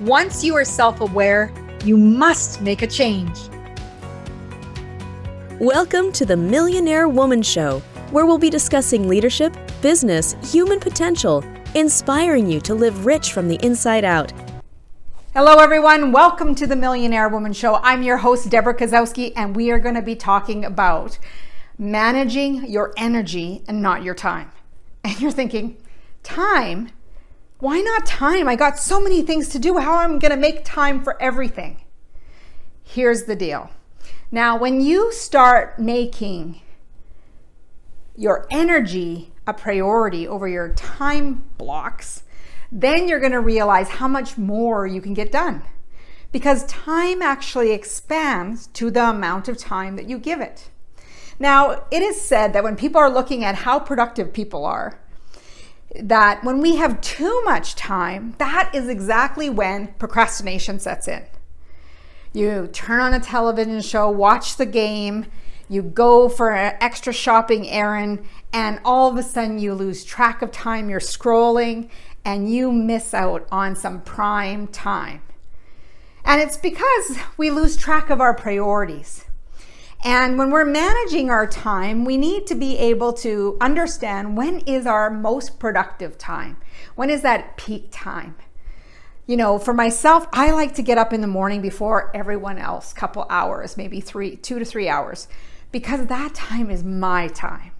Once you are self-aware, you must make a change. Welcome to the Millionaire Woman Show, where we'll be discussing leadership, business, human potential, inspiring you to live rich from the inside out. Hello everyone, welcome to the Millionaire Woman Show. I'm your host, Debra Kasowski, and we are going to be talking about managing your energy and not your time. And you're thinking, time? Why not time? I got so many things to do. How am I going to make time for everything? Here's the deal. Now, when you start making your energy a priority over your time blocks, then you're going to realize how much more you can get done. Because time actually expands to the amount of time that you give it. Now, it is said that when people are looking at how productive people are, that when we have too much time, that is exactly when procrastination sets in. You turn on a television show, watch the game, you go for an extra shopping errand, and all of a sudden you lose track of time, you're scrolling, and you miss out on some prime time. And it's because we lose track of our priorities. And when we're managing our time, we need to be able to understand when is our most productive time? When is that peak time? You know, for myself, I like to get up in the morning before everyone else, couple hours, maybe 2 to 3 hours, because that time is my time.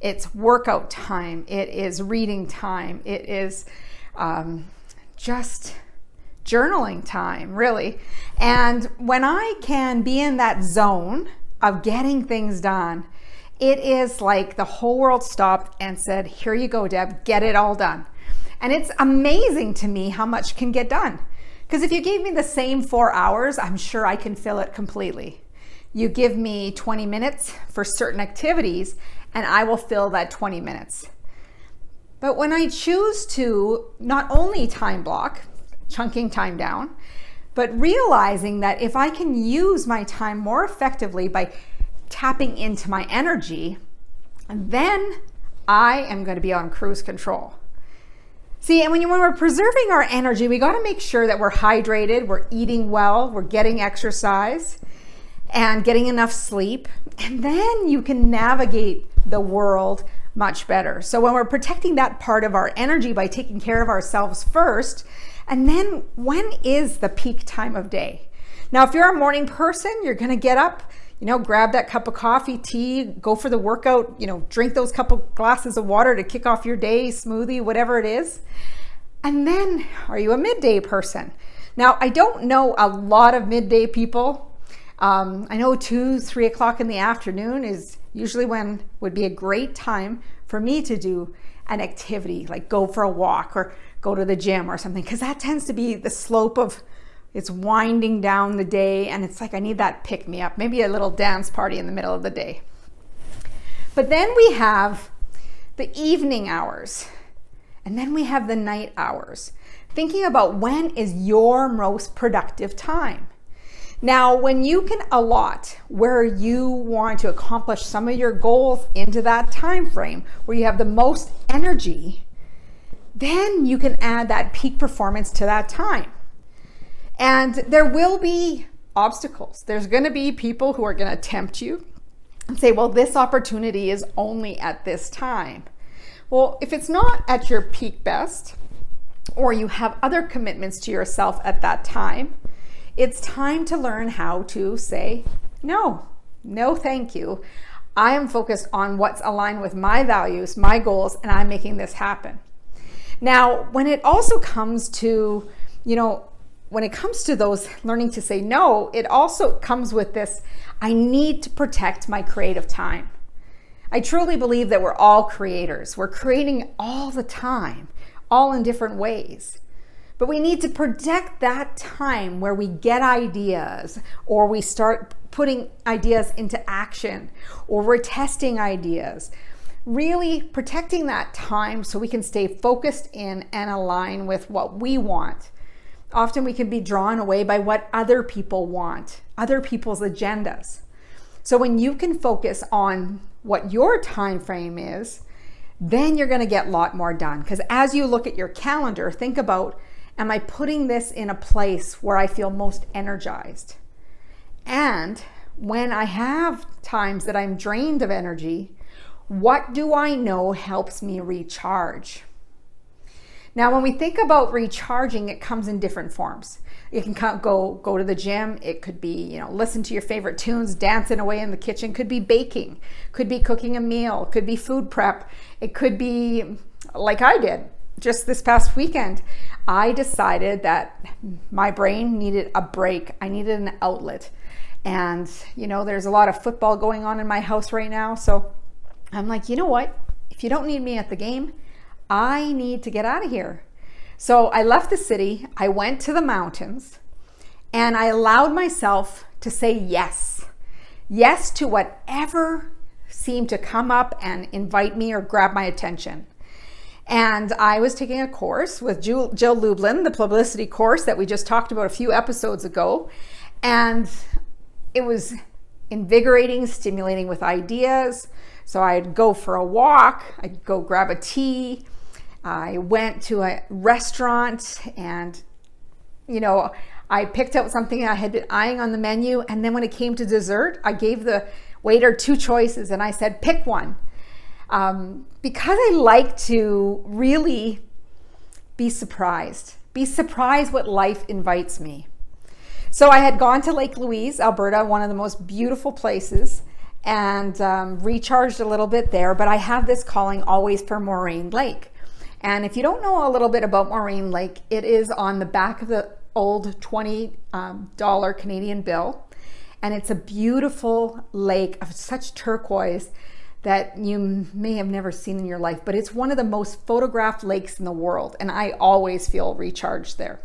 It's workout time, it is reading time, it is just journaling time, really. And when I can be in that zone of getting things done, it is like the whole world stopped and said, here you go, Deb, get it all done. And it's amazing to me how much can get done. Because if you gave me the same 4 hours, I'm sure I can fill it completely. You give me 20 minutes for certain activities, and I will fill that 20 minutes. But when I choose to not only time block, chunking time down, but realizing that if I can use my time more effectively by tapping into my energy, then I am going to be on cruise control. See, and when we're preserving our energy, we got to make sure that we're hydrated, we're eating well, we're getting exercise, and getting enough sleep. And then you can navigate the world much better. So when we're protecting that part of our energy by taking care of ourselves first, and then when is the peak time of day? Now, if you're a morning person, you're going to get up, grab that cup of coffee, tea, go for the workout, drink those couple glasses of water to kick off your day, smoothie, whatever it is. And then, are you a midday person? Now, I don't know a lot of midday people. I know 2-3 o'clock in the afternoon is usually when would be a great time for me to do an activity, like go for a walk or go to the gym or something, because that tends to be the slope of it's winding down the day, and it's like I need that pick me up, maybe a little dance party in the middle of the day. But then we have the evening hours, and then we have the night hours, thinking about when is your most productive time. Now, when you can allot where you want to accomplish some of your goals into that time frame where you have the most energy, then you can add that peak performance to that time. And there will be obstacles. There's going to be people who are going to tempt you and say, well, this opportunity is only at this time. Well, if it's not at your peak best, or you have other commitments to yourself at that time, it's time to learn how to say, no, thank you. I am focused on what's aligned with my values, my goals, and I'm making this happen. Now, when it also comes to, when it comes to those learning to say no, it also comes with this, I need to protect my creative time. I truly believe that we're all creators. We're creating all the time, all in different ways. But we need to protect that time where we get ideas, or we start putting ideas into action, or we're testing ideas. Really protecting that time so we can stay focused in and align with what we want. Often we can be drawn away by what other people want, other people's agendas. So when you can focus on what your time frame is, then you're going to get a lot more done. Because as you look at your calendar, think about am I putting this in a place where I feel most energized? And when I have times that I'm drained of energy, what do I know helps me recharge? Now, when we think about recharging, it comes in different forms. You can go to the gym. It could be, listen to your favorite tunes, dancing away in the kitchen. Could be baking, could be cooking a meal, could be food prep. It could be like I did just this past weekend. I decided that my brain needed a break. I needed an outlet. And, there's a lot of football going on in my house right now. So I'm like, you know what? If you don't need me at the game, I need to get out of here. So I left the city, I went to the mountains, and I allowed myself to say yes. Yes to whatever seemed to come up and invite me or grab my attention. And I was taking a course with Jill Lublin, the publicity course that we just talked about a few episodes ago. And it was invigorating, stimulating with ideas. So I'd go for a walk, I'd go grab a tea. I went to a restaurant and, I picked out something I had been eyeing on the menu. And then when it came to dessert, I gave the waiter 2 choices and I said, pick one. Because I like to really be surprised what life invites me. So I had gone to Lake Louise, Alberta, one of the most beautiful places, and recharged a little bit there. But I have this calling always for Moraine Lake. And if you don't know a little bit about Moraine Lake, it is on the back of the old $20 Canadian bill. And it's a beautiful lake of such turquoise that you may have never seen in your life, but it's one of the most photographed lakes in the world. And I always feel recharged there.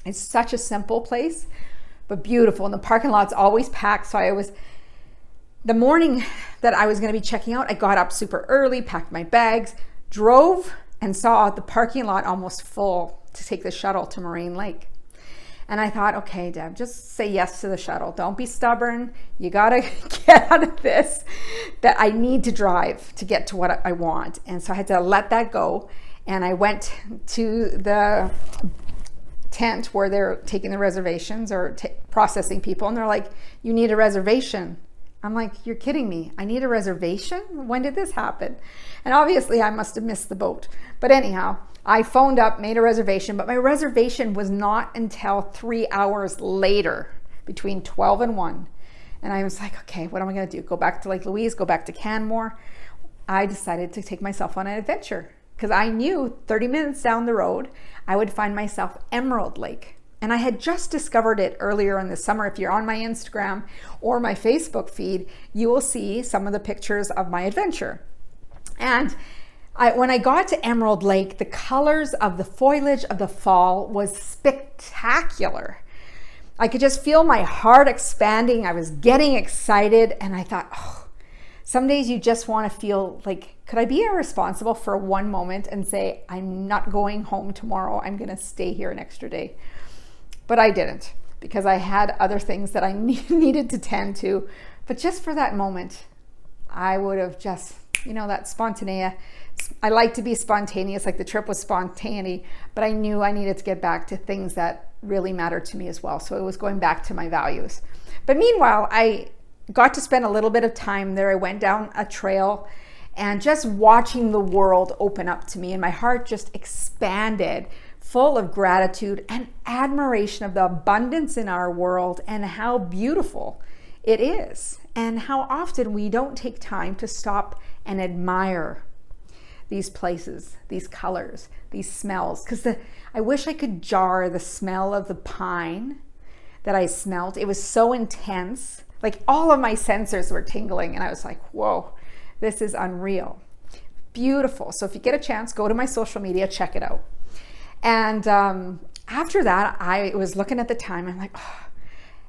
It's such a simple place, but beautiful. And the parking lot's always packed. So the morning that I was going to be checking out, I got up super early, packed my bags, drove, and saw the parking lot almost full to take the shuttle to Moraine Lake. And I thought, okay, Deb, just say yes to the shuttle. Don't be stubborn. You got to get out of this, that I need to drive to get to what I want. And so I had to let that go. And I went to the tent where they're taking the reservations or processing people. And they're like, you need a reservation. I'm like, you're kidding me. I need a reservation? When did this happen? And obviously I must have missed the boat. But anyhow, I phoned up, made a reservation, but my reservation was not until 3 hours later, between 12 and 1. And I was like, okay, what am I going to do? Go back to Lake Louise, go back to Canmore? I decided to take myself on an adventure because I knew 30 minutes down the road, I would find myself Emerald Lake. And I had just discovered it earlier in the summer. If you're on my Instagram or my Facebook feed, you will see some of the pictures of my adventure. And when I got to Emerald Lake, the colors of the foliage of the fall was spectacular. I could just feel my heart expanding. I was getting excited. And I thought, some days you just want to feel like, could I be irresponsible for one moment and say, I'm not going home tomorrow. I'm going to stay here an extra day. But I didn't, because I had other things that I needed to tend to. But just for that moment, I would have just, that spontaneous. I like to be spontaneous, like the trip was spontaneity, but I knew I needed to get back to things that really mattered to me as well. So it was going back to my values. But meanwhile, I got to spend a little bit of time there. I went down a trail and just watching the world open up to me, and my heart just expanded, full of gratitude and admiration of the abundance in our world and how beautiful it is, and how often we don't take time to stop and admire these places, these colors, these smells. Because I wish I could jar the smell of the pine that I smelled. It was so intense. Like all of my sensors were tingling, and I was like, whoa, this is unreal. Beautiful. So if you get a chance, go to my social media, check it out. And after that, I was looking at the time. I'm like,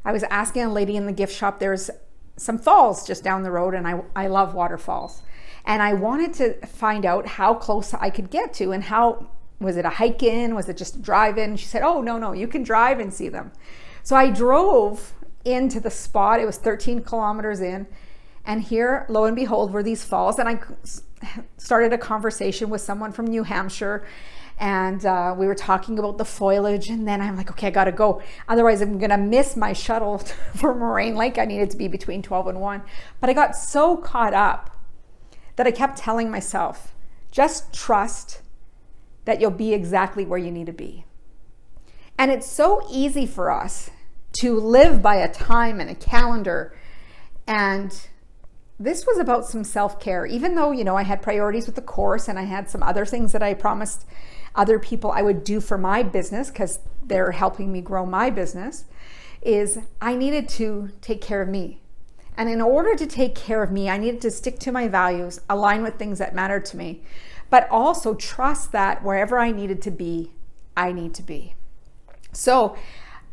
I was asking a lady in the gift shop. There's some falls just down the road, and I love waterfalls. And I wanted to find out how close I could get to, and how, was it a hike in? Was it just a drive in? She said, oh, no, you can drive and see them. So I drove into the spot. It was 13 kilometers in. And here, lo and behold, were these falls. And I started a conversation with someone from New Hampshire. And we were talking about the foliage, and then I'm like, okay, I gotta go. Otherwise I'm gonna miss my shuttle for Moraine Lake. I needed to be between 12 and 1. But I got so caught up that I kept telling myself, just trust that you'll be exactly where you need to be. And it's so easy for us to live by a time and a calendar. And this was about some self-care, even though, I had priorities with the course and I had some other things that I promised other people I would do for my business because they're helping me grow my business, is I needed to take care of me. And in order to take care of me, I needed to stick to my values, align with things that mattered to me, but also trust that wherever I needed to be, I need to be. So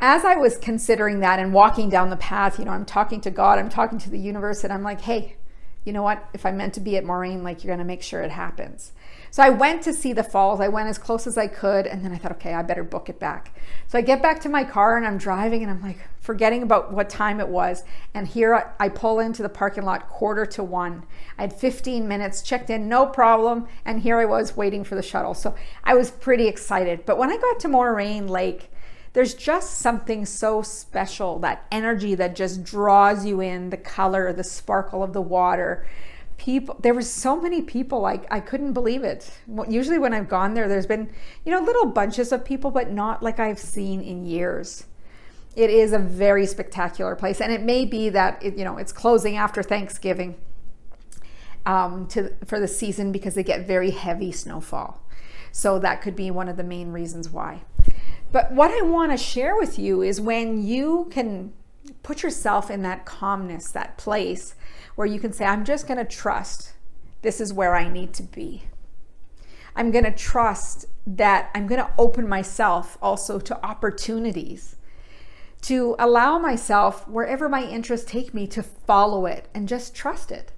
as I was considering that and walking down the path, I'm talking to God, I'm talking to the universe, and I'm like, hey, you know what? If I'm meant to be at Moraine Lake, you're going to make sure it happens. So I went to see the falls. I went as close as I could, and then I thought, okay, I better book it back. So I get back to my car and I'm driving and I'm like forgetting about what time it was. And here I pull into the parking lot 1:45. I had 15 minutes, checked in, no problem. And here I was waiting for the shuttle. So I was pretty excited. But when I got to Moraine Lake, there's just something so special, that energy that just draws you in, the color, the sparkle of the water. There were so many people, I couldn't believe it. Usually when I've gone there, there's been, little bunches of people, but not like I've seen in years. It is a very spectacular place. And it may be that, it's closing after Thanksgiving for the season because they get very heavy snowfall. So that could be one of the main reasons why. But what I want to share with you is when you can put yourself in that calmness, that place where you can say, I'm just going to trust this is where I need to be. I'm going to trust that I'm going to open myself also to opportunities, to allow myself, wherever my interests take me, to follow it and just trust it.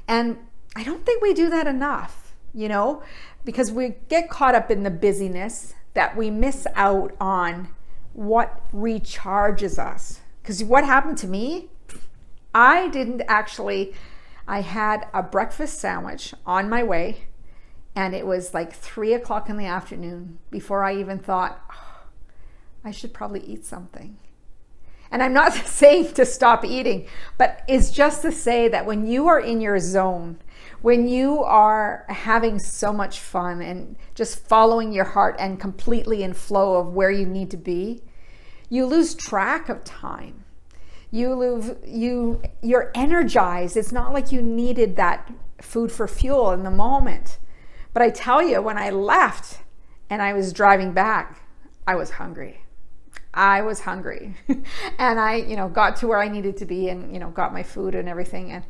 And I don't think we do that enough, because we get caught up in the busyness that we miss out on what recharges us. Because what happened to me, I had a breakfast sandwich on my way, and it was like 3:00 in the afternoon before I even thought, I should probably eat something. And I'm not saying to stop eating, but it's just to say that when you are in your zone, when you are having so much fun and just following your heart and completely in flow of where you need to be, you lose track of time. You're energized. It's not like you needed that food for fuel in the moment. But I tell you, when I left and I was driving back, I was hungry. And I, got to where I needed to be and, got my food and everything.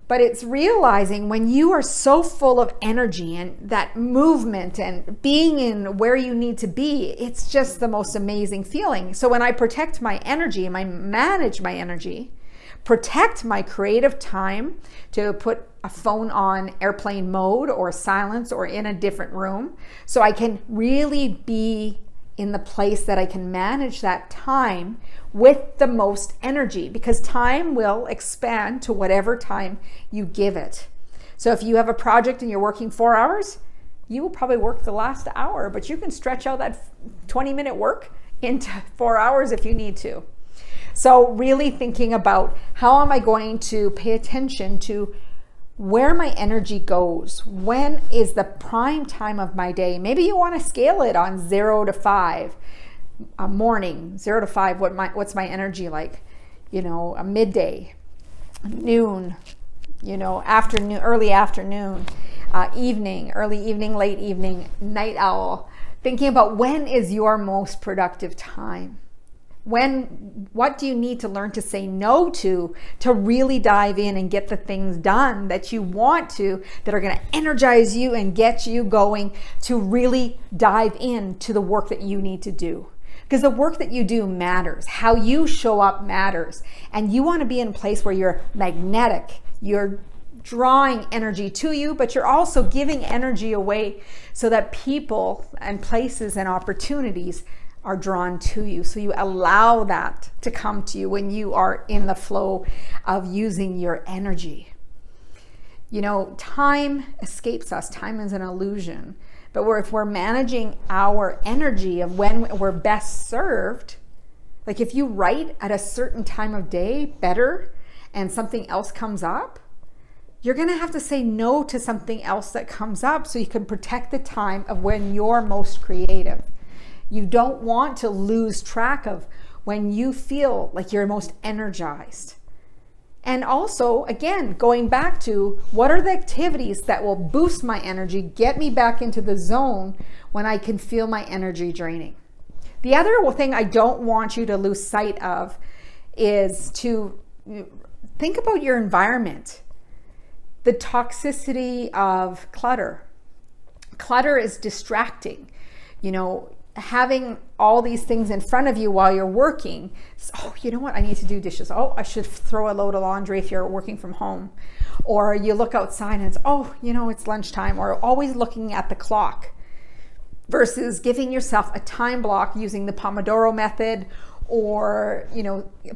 But it's realizing when you are so full of energy and that movement and being in where you need to be, it's just the most amazing feeling. So when I protect my energy and I manage my energy, protect my creative time to put a phone on airplane mode or silence or in a different room, so I can really be in the place that I can manage that time with the most energy, because time will expand to whatever time you give it. So if you have a project and you're working 4 hours, you will probably work the last hour, but you can stretch out that 20-minute work into 4 hours if you need to. So really thinking about how am I going to pay attention to where my energy goes. When is the prime time of my day? Maybe you want to scale it on 0 to 5. A morning, 0 to 5, what's my energy like? A midday, noon, afternoon, early afternoon, evening, early evening, late evening, night owl. Thinking about when is your most productive time. What do you need to learn to say no to really dive in and get the things done that you want to, that are going to energize you and get you going to really dive into the work that you need to do. Because the work that you do matters. How you show up matters. And you want to be in a place where you're magnetic. You're drawing energy to you, but you're also giving energy away so that people and places and opportunities are drawn to you. So you allow that to come to you when you are in the flow of using your energy. Time escapes us. Time is an illusion. But if we're managing our energy of when we're best served, like if you write at a certain time of day better and something else comes up, you're going to have to say no to something else that comes up so you can protect the time of when you're most creative. You don't want to lose track of when you feel like you're most energized. And also, again, going back to what are the activities that will boost my energy, get me back into the zone when I can feel my energy draining. The other thing I don't want you to lose sight of is to think about your environment. The toxicity of clutter. Clutter is distracting. Having all these things in front of you while you're working. Oh, you know what? I need to do dishes. Oh, I should throw a load of laundry if you're working from home. Or you look outside and it's, it's lunchtime, or always looking at the clock versus giving yourself a time block using the Pomodoro method, or,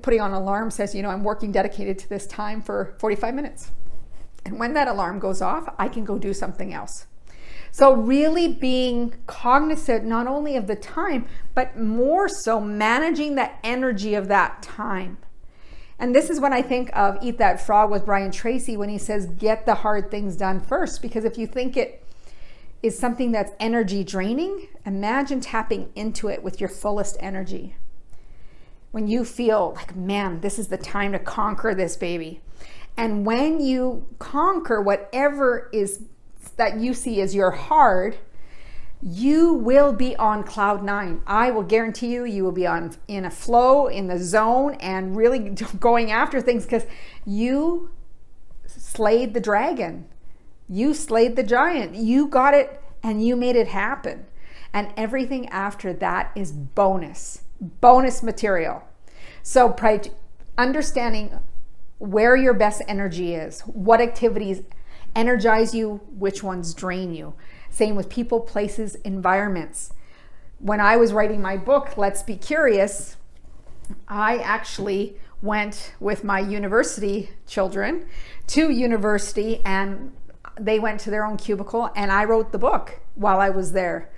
putting on an alarm says, I'm working dedicated to this time for 45 minutes. And when that alarm goes off, I can go do something else. So really being cognizant not only of the time, but more so managing the energy of that time. And this is when I think of Eat That Frog with Brian Tracy, when he says, get the hard things done first. Because if you think it is something that's energy draining, imagine tapping into it with your fullest energy. When you feel like, man, this is the time to conquer this baby. And when you conquer whatever is that you see as your hard, you will be on cloud 9. I will guarantee you will be in a flow, in the zone, and really going after things because you slayed the dragon. You slayed the giant. You got it and you made it happen. And everything after that is bonus material. So understanding where your best energy is, what activities energize you, which ones drain you. Same with people, places, environments. When I was writing my book, Let's Be Curious, I actually went with my university children to university, and they went to their own cubicle, and I wrote the book while I was there.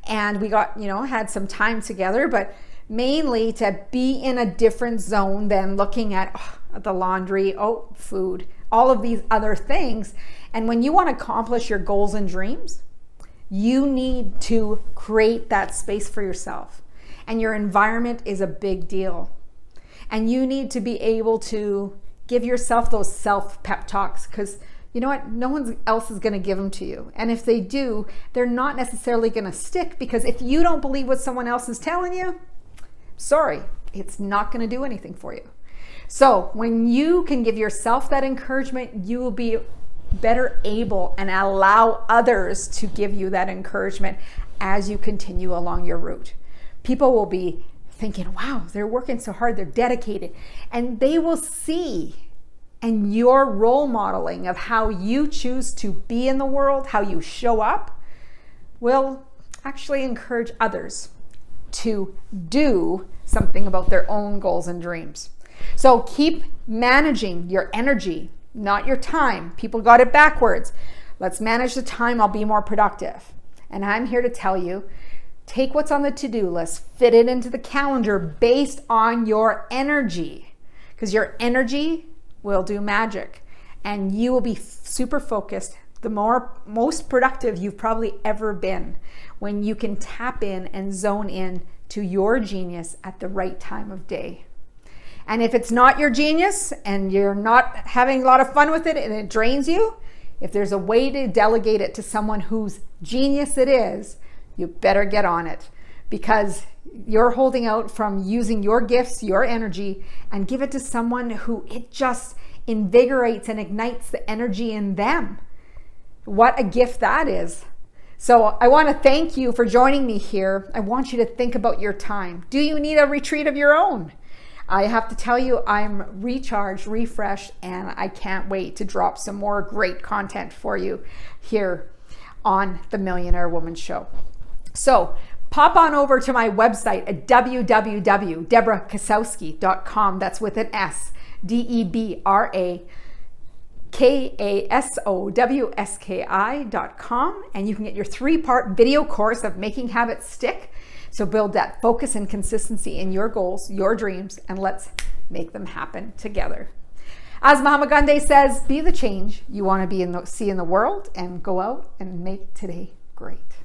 And we got, had some time together, but mainly to be in a different zone than looking at the laundry, food, all of these other things. And when you want to accomplish your goals and dreams, you need to create that space for yourself. And your environment is a big deal. And you need to be able to give yourself those self-pep talks, because you know what? No one else is going to give them to you. And if they do, they're not necessarily going to stick, because if you don't believe what someone else is telling you, sorry, it's not going to do anything for you. So when you can give yourself that encouragement, you will be better able and allow others to give you that encouragement as you continue along your route. People will be thinking, wow, they're working so hard, they're dedicated, and they will see, and your role modeling of how you choose to be in the world, how you show up, will actually encourage others to do something about their own goals and dreams. So keep managing your energy, not your time. People got it backwards. Let's manage the time. I'll be more productive. And I'm here to tell you, take what's on the to-do list, fit it into the calendar based on your energy, because your energy will do magic, and you will be super focused, the most productive you've probably ever been, when you can tap in and zone in to your genius at the right time of day. And if it's not your genius and you're not having a lot of fun with it and it drains you, if there's a way to delegate it to someone whose genius it is, you better get on it, because you're holding out from using your gifts, your energy, and give it to someone who it just invigorates and ignites the energy in them. What a gift that is. So I want to thank you for joining me here. I want you to think about your time. Do you need a retreat of your own? I have to tell you, I'm recharged, refreshed, and I can't wait to drop some more great content for you here on the Millionaire Woman Show. So pop on over to my website at www.debrakasowski.com. That's with an S, Debra KASOWSKI.com, and you can get your 3-part video course of making habits stick. So build that focus and consistency in your goals, your dreams, and let's make them happen together. As Mahatma Gandhi says, be the change you want to see in the world, and go out and make today great.